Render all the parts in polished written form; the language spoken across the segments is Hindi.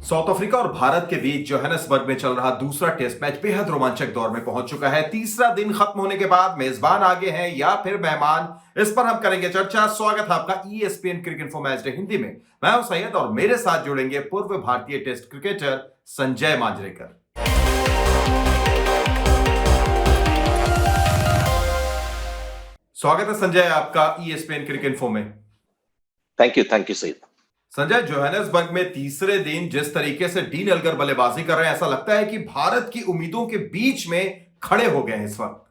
साउथ अफ्रीका और भारत के बीच जोहानिसबर्ग में चल रहा दूसरा टेस्ट मैच बेहद रोमांचक दौर में पहुंच चुका है। तीसरा दिन खत्म होने के बाद मेजबान आगे हैं या फिर मेहमान, इस पर हम करेंगे चर्चा। स्वागत है आपका ESPN cricket info match day Hindi में। मैं हूं सैयद और मेरे साथ जुड़ेंगे पूर्व भारतीय टेस्ट क्रिकेटर संजय मांजरेकर। स्वागत है संजय आपका ईएसपीएन क्रिकेट इन्फो में। Thank you Saeed. Sanjay, Johannesburg में तीसरे दिन जिस तरीके से डीन एल्गर बल्लेबाजी कर रहे हैं, ऐसा लगता है कि भारत की उम्मीदों के बीच में खड़े हो गए हैं इस वक्त।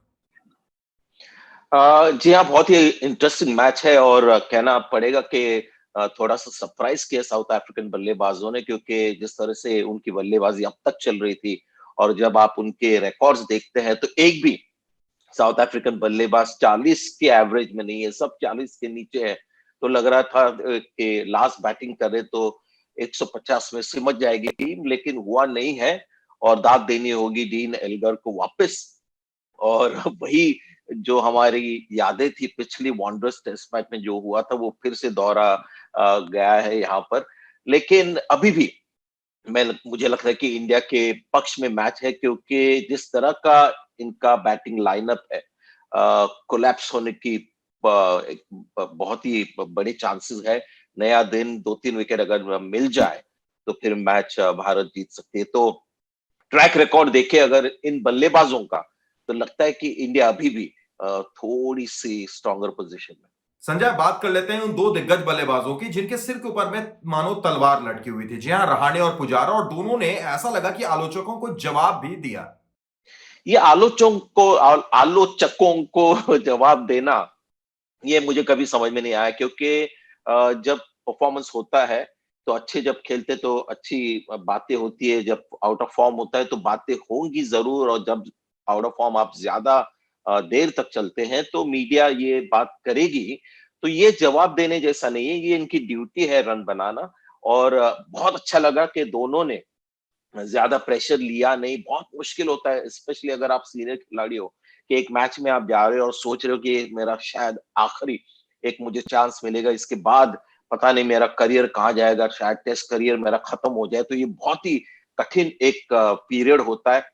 जी हाँ, बहुत ही इंटरेस्टिंग मैच है और कहना पड़ेगा कि थोड़ा सा सरप्राइज किया साउथ अफ्रीकन बल्लेबाजों ने, क्योंकि जिस तरह से उनकी बल्लेबाजी अब तक चल रही थी और जब आप उनके रिकॉर्ड्स देखते हैं तो एक भी साउथ अफ्रीकन बल्लेबाज 40 के एवरेज में नहीं है, सब 40 के नीचे है। तो लग रहा था कि लास्ट बैटिंग करे तो 150 में सिमट जाएगी टीम, लेकिन हुआ नहीं है और दाद देनी होगी डीन एल्गर को वापस। और वही जो हमारी यादें थी पिछली वॉन्डरस टेस्ट मैच में जो हुआ था वो फिर से दोहरा गया है यहाँ पर। लेकिन अभी भी मुझे लगता है कि इंडिया के पक्ष में मैच है, क्योंकि जिस तरह का इनका बैटिंग लाइनअप है, कोलैप्स होने की बहुत ही बड़े चांसेस है। नया दिन 2-3 विकेट अगर मिल जाए तो फिर मैच भारत जीत सकती है। तो ट्रैक रिकॉर्ड देखे अगर इन बल्लेबाजों का, तो लगता है कि इंडिया अभी भी थोड़ी सी स्ट्रॉन्गर पोजीशन में। संजय, बात कर लेते हैं उन दो दिग्गज बल्लेबाजों की जिनके सिर के ऊपर में मानो तलवार लटकी हुई थी। जी हां, रहाणे और पुजारा, और दोनों ने ऐसा लगा कि आलोचकों को जवाब भी दिया। ये आलोचकों को जवाब देना, ये मुझे कभी समझ में नहीं आया, क्योंकि जब परफॉर्मेंस होता है तो अच्छे, जब खेलते तो अच्छी बातें होती है, जब आउट ऑफ फॉर्म होता है तो बातें होंगी जरूर, और जब आउट ऑफ फॉर्म आप ज्यादा देर तक चलते हैं तो मीडिया ये बात करेगी। तो ये जवाब देने जैसा नहीं है, ये इनकी ड्यूटी है रन बनाना। और बहुत अच्छा लगा कि दोनों ने ज्यादा प्रेशर लिया नहीं। बहुत मुश्किल होता है, स्पेशली अगर आप सीनियर खिलाड़ी हो, कि एक मैच में आप जा रहे हो और सोच रहे हो कि ये मेरा शायद आखिरी एक मुझे चांस मिलेगा, इसके बाद पता नहीं मेरा करियर कहाँ जाएगा, शायद टेस्ट करियर मेरा खत्म हो जाए। तो ये बहुत ही कठिन एक पीरियड होता है,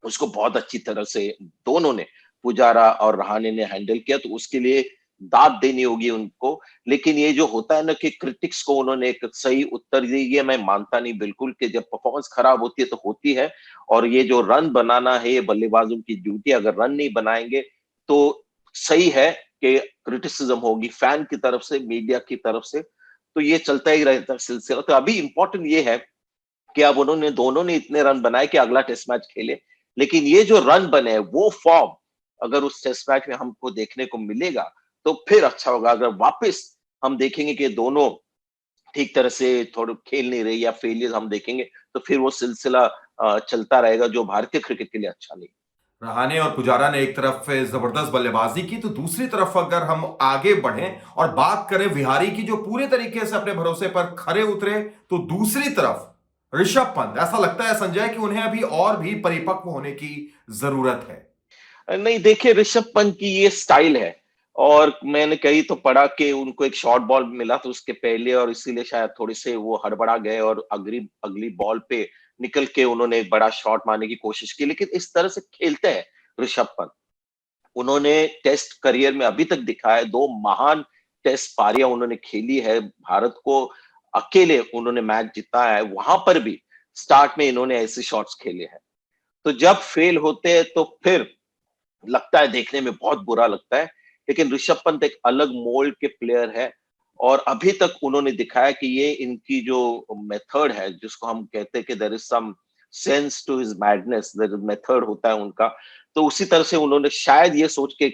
उसको बहुत अच्छी तरह से दोनों ने, पुजारा और रहाणे ने हैंडल किया, तो उसके लिए दाद देनी होगी उनको। लेकिन ये जो होता है ना कि क्रिटिक्स को उन्होंने एक सही उत्तर दी, ये मैं मानता नहीं बिल्कुल, कि जब परफॉर्मेंस खराब होती है तो होती है, और ये जो रन बनाना है ये बल्लेबाजों की ड्यूटी, अगर रन नहीं बनाएंगे तो सही है कि क्रिटिसिज्म होगी फैन की तरफ से, मीडिया की तरफ से। तो ये चलता ही रहता है सिलसिला। तो अभी इंपॉर्टेंट ये है कि अब उन्होंने दोनों ने इतने रन बनाए कि अगला टेस्ट मैच खेले। लेकिन ये जो रन बने, वो फॉर्म अगर उस टेस्ट मैच में हमको देखने को मिलेगा तो फिर अच्छा होगा। अगर वापस हम देखेंगे कि दोनों ठीक तरह से थोड़े खेल नहीं रहे या फेलियर हम देखेंगे, तो फिर वो सिलसिला चलता रहेगा, जो भारतीय क्रिकेट के लिए अच्छा नहीं। रहाणे और पुजारा ने एक तरफ जबरदस्त बल्लेबाजी की, तो दूसरी तरफ अगर हम आगे बढ़ें और बात करें विहारी की, जो पूरे तरीके से अपने भरोसे पर खरे उतरे, तो दूसरी तरफ ऋषभ पंत, ऐसा लगता है संजय कि उन्हें अभी और भी परिपक्व होने की जरूरत है। नहीं, देखिए ऋषभ पंत की ये स्टाइल है, और मैंने कहीं तो पढ़ा कि उनको एक शॉर्ट बॉल मिला था उसके पहले, और इसीलिए शायद थोड़े से वो हड़बड़ा गए और अगली अगली बॉल पे निकल के उन्होंने एक बड़ा शॉट मारने की कोशिश की। लेकिन इस तरह से खेलते हैं ऋषभ पंत। उन्होंने टेस्ट करियर में अभी तक दिखाया है, 2 महान टेस्ट पारियां उन्होंने खेली है, भारत को अकेले उन्होंने मैच जिताया है, वहां पर भी स्टार्ट में इन्होंने ऐसे शॉट्स खेले हैं। तो जब फेल होते हैं तो फिर लगता है, देखने में बहुत बुरा लगता है। लेकिन ऋषभ पंत एक अलग मोल्ड के प्लेयर है, और अभी तक उन्होंने दिखाया कि ये इनकी जो मेथड है, जिसको हम कहते हैं कि there is some sense to his madness, there is method होता है उनका। तो उसी तरह से उन्होंने शायद ये सोच के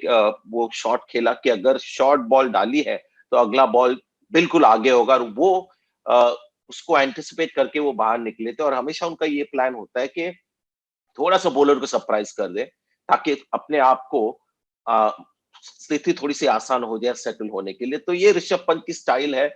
वो शॉट खेला कि अगर शॉर्ट बॉल डाली है तो अगला बॉल बिल्कुल आगे होगा, और वो अ, उसको एंटिसिपेट करके वो बाहर निकले थे। और हमेशा उनका ये प्लान होता है कि थोड़ा सा बॉलर को सरप्राइज कर दे, ताकि अपने आप को आ, स्थिति थोड़ी सी आसान हो जाए सेटल होने के लिए। तो ये ऋषभ पंत की स्टाइल है,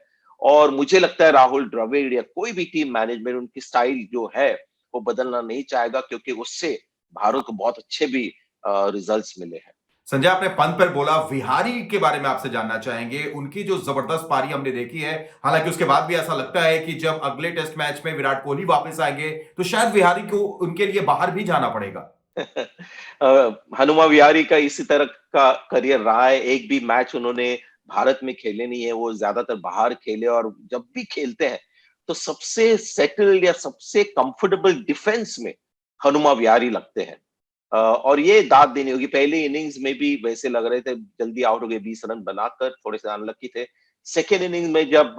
और मुझे लगता है राहुल द्रविड़ या कोई भी टीम मैनेजमेंट उनकी स्टाइल जो है वो बदलना नहीं चाहेगा, क्योंकि उससे भारत को बहुत अच्छे भी रिजल्ट्स मिले हैं। संजय, आपने पंत पर बोला, विहारी के बारे में आपसे जानना चाहेंगे। उनकी जो जबरदस्त पारी हमने देखी है, हालांकि उसके बाद भी ऐसा लगता है कि जब अगले टेस्ट मैच में विराट कोहली वापस आएंगे तो शायद विहारी को उनके लिए बाहर भी जाना पड़ेगा। हनुमा विहारी का इसी तरह का करियर रहा है। एक भी मैच उन्होंने भारत में खेले नहीं है, वो ज्यादातर बाहर खेले, और जब भी खेलते हैं तो सबसे सेटल्ड या सबसे कंफर्टेबल डिफेंस में हनुमा विहारी लगते हैं। और ये दाद देनी होगी। पहले इनिंग्स में भी वैसे लग रहे थे, जल्दी आउट हो गए 20 रन बनाकर, थोड़े से अनलकी थे। सेकेंड इनिंग में जब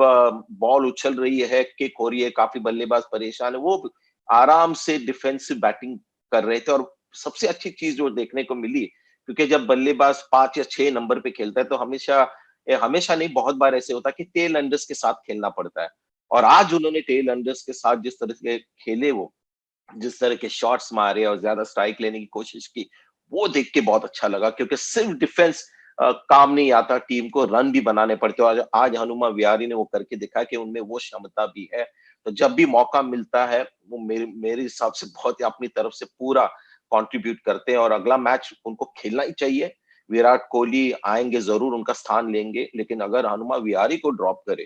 बॉल उछल रही है, किक हो रही है, काफी बल्लेबाज परेशान है, वो आराम से डिफेंसिव बैटिंग कर रहे थे। और सबसे अच्छी चीज जो देखने को मिली, क्योंकि जब बल्लेबाज 5 या 6 नंबर पे खेलता है तो हमेशा हमेशा नहीं, बहुत बार ऐसे होता है कि टेल अंडर्स के साथ खेलना पड़ता है। और आज उन्होंने टेल अंडर्स के साथ जिस तरह से खेले, वो जिस तरह के शॉट्स मारे और ज्यादा स्ट्राइक लेने की कोशिश की, वो देख के बहुत अच्छा लगा। क्योंकि सिर्फ डिफेंस काम नहीं आता, टीम को रन भी बनाने पड़ते। और आज हनुमा विहारी ने वो करके दिखा कि उनमें वो क्षमता भी है। तो जब भी मौका मिलता है, वो मेरे मेरे हिसाब से बहुत ही अपनी तरफ से पूरा कंट्रीब्यूट करते हैं, और अगला मैच उनको खेलना ही चाहिए। विराट कोहली आएंगे जरूर, उनका स्थान लेंगे, लेकिन अगर हनुमा विहारी को ड्रॉप करे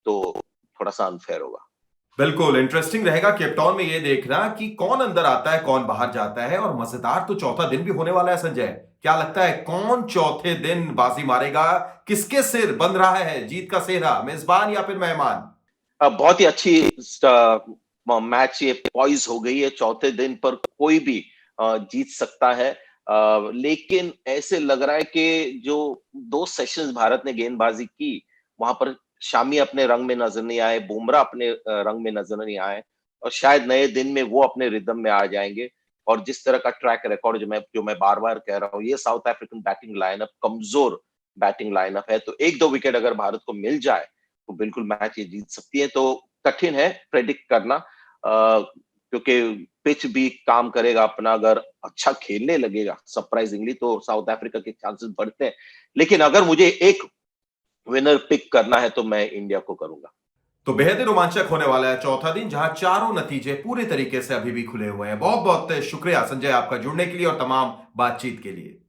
तो थोड़ा सा अनफेयर होगा। बिल्कुल इंटरेस्टिंग रहेगा केपटाउन में ये देखना कि कौन अंदर आता है, कौन बाहर जाता है। और मजेदार तो चौथा दिन भी होने वाला है। संजय, क्या लगता है कौन चौथे दिन बाजी मारेगा? किसके सिर बंध रहा है जीत का सेहरा, मेजबान या फिर मेहमान? बहुत ही अच्छी मैच ये पॉइज हो गई है। चौथे दिन पर कोई भी जीत सकता है। लेकिन ऐसे लग रहा है कि जो 2 सेशंस भारत ने गेंदबाजी की, वहां पर शामी अपने रंग में नजर नहीं आए, बुमराह अपने रंग में नजर नहीं आए, और शायद नए दिन में वो अपने रिदम में आ जाएंगे। और जिस तरह का ट्रैक रिकॉर्ड जो मैं बार बार कह रहा हूँ, ये साउथ अफ्रीकन बैटिंग लाइनअप कमजोर बैटिंग लाइनअप है। तो 1-2 विकेट अगर भारत को मिल जाए तो बिल्कुल मैच ये जीत सकती है। तो कठिन है प्रेडिक्ट करना, क्योंकि पिच भी काम करेगा अपना। अगर अच्छा खेलने लगेगा सरप्राइजिंगली तो साउथ अफ्रीका के चांसेस बढ़ते हैं। लेकिन अगर मुझे एक विनर पिक करना है तो मैं इंडिया को करूंगा। तो बेहद ही रोमांचक होने वाला है चौथा दिन, जहां चारों नतीजे पूरे तरीके से अभी भी खुले हुए हैं। बहुत बहुत शुक्रिया संजय, आपका जुड़ने के लिए और तमाम बातचीत के लिए।